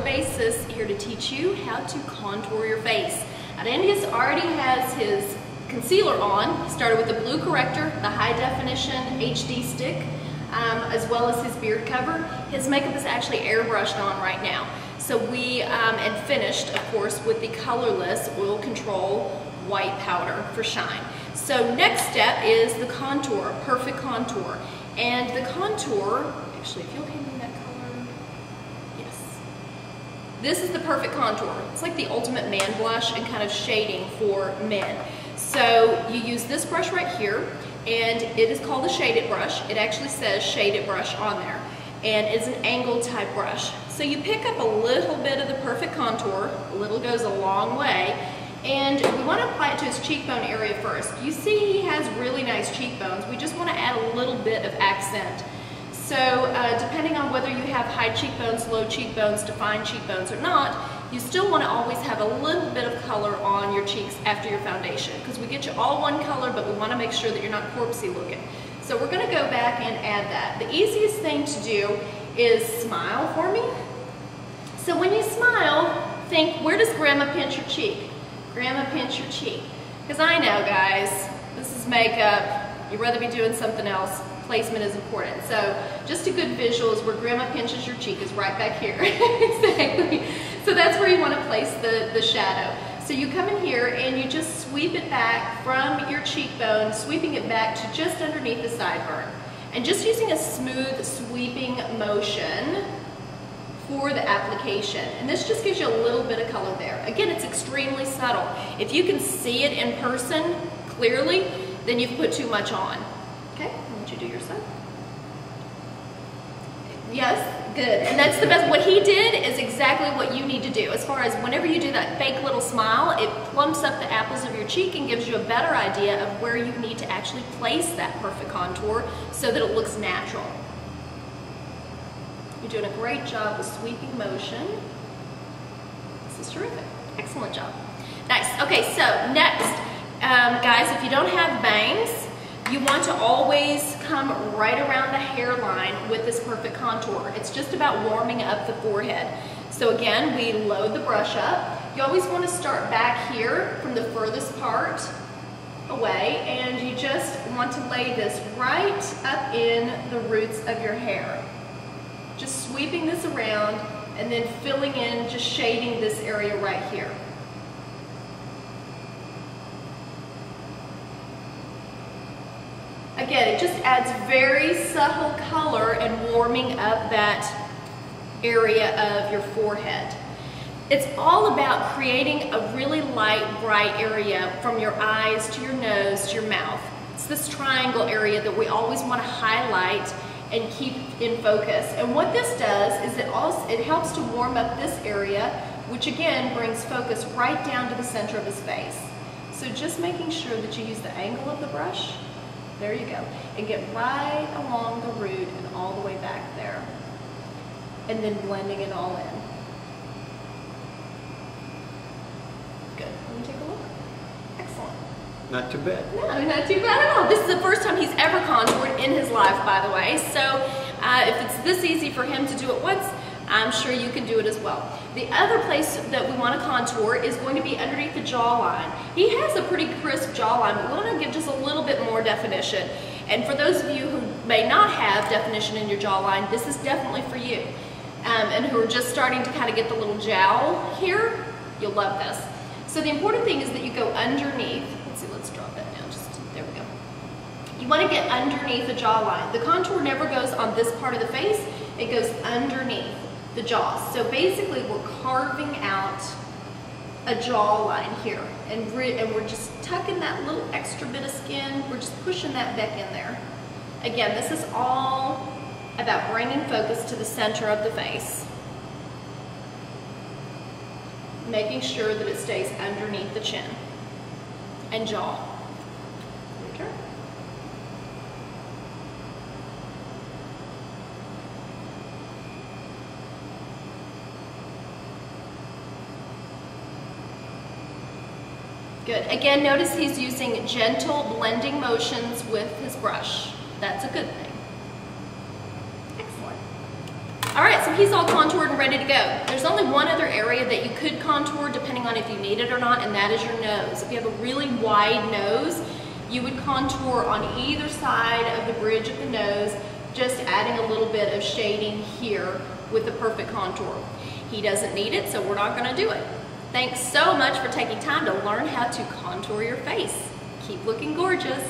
basis here to teach you how to contour your face. Arendijus already has his concealer on. He started with the blue corrector, the high definition HD stick, as well as his beard cover. His makeup is actually airbrushed on right now. So we, and finished, of course, with the colorless oil control white powder for shine. So next step is the contour, perfect contour. And the contour, actually, if you'll hand me that color, yes. This is the perfect contour. It's like the ultimate man blush and kind of shading for men. So you use this brush right here, and it is called a shaded brush. It actually says shaded brush on there, and it's an angled type brush. So you pick up a little bit of the perfect contour, a little goes a long way, and we want to apply it to his cheekbone area first. You see he has really nice cheekbones. We just want to add a little bit of accent. So depending on whether you have high cheekbones, low cheekbones, defined cheekbones or not, you still want to always have a little bit of color on your cheeks after your foundation, because we get you all one color, but we want to make sure that you're not corpsey looking. So we're going to go back and add that. The easiest thing to do is smile for me. So when you smile, think, where does Grandma pinch your cheek? Grandma pinch your cheek. Because I know, guys, this is makeup. You'd rather be doing something else. Placement is important. So just a good visual is where Grandma pinches your cheek is right back here. Exactly. So that's where you want to place the shadow. So you come in here and you just sweep it back from your cheekbone, sweeping it back to just underneath the sideburn. And just using a smooth sweeping motion for the application. And this just gives you a little bit of color there. Again, it's extremely subtle. If you can see it in person clearly, then you've put too much on. Okay, why don't you do your side? Yes, good. And that's the best. What he did is exactly what you need to do. As far as whenever you do that fake little smile, it plumps up the apples of your cheek and gives you a better idea of where you need to actually place that perfect contour so that it looks natural. You're doing a great job with sweeping motion. This is terrific. Excellent job. Nice. Okay, so next, guys, if you don't have bangs, you want to always come right around the hairline with this perfect contour. It's just about warming up the forehead. So again, we load the brush up. You always want to start back here from the furthest part away, and you just want to lay this right up in the roots of your hair. Just sweeping this around and then filling in, just shading this area right here. Again, it just adds very subtle color and warming up that area of your forehead. It's all about creating a really light, bright area from your eyes to your nose to your mouth. It's this triangle area that we always want to highlight and keep in focus. And what this does is it helps to warm up this area, which again brings focus right down to the center of his face. So just making sure that you use the angle of the brush, there you go, and get right along the root and all the way back there. And then blending it all in. Good. Let me take a look. Excellent. Not too bad. No, not too bad at all. This is the first time he's ever contoured in his life, by the way. So if it's this easy for him to do it once, I'm sure you can do it as well. The other place that we want to contour is going to be underneath the jawline. He has a pretty crisp jawline, but we want to give just a little bit more definition. And for those of you who may not have definition in your jawline, this is definitely for you. And who are just starting to kind of get the little jowl here, you'll love this. So the important thing is that you go underneath. Let's see, let's drop that down. Just there we go. You want to get underneath the jawline. The contour never goes on this part of the face. It goes underneath the jaw. So basically we're carving out a jawline here, and we're just tucking that little extra bit of skin. We're just pushing that back in there. Again, this is all about bringing focus to the center of the face, making sure that it stays underneath the chin and jaw. Your turn. Good. Again, notice he's using gentle blending motions with his brush. That's a good thing. Excellent. All right, so he's all contoured and ready to go. There's only one other area that you could contour depending on if you need it or not, and that is your nose. If you have a really wide nose, you would contour on either side of the bridge of the nose, just adding a little bit of shading here with the perfect contour. He doesn't need it, so we're not gonna do it. Thanks so much for taking time to learn how to contour your face. Keep looking gorgeous.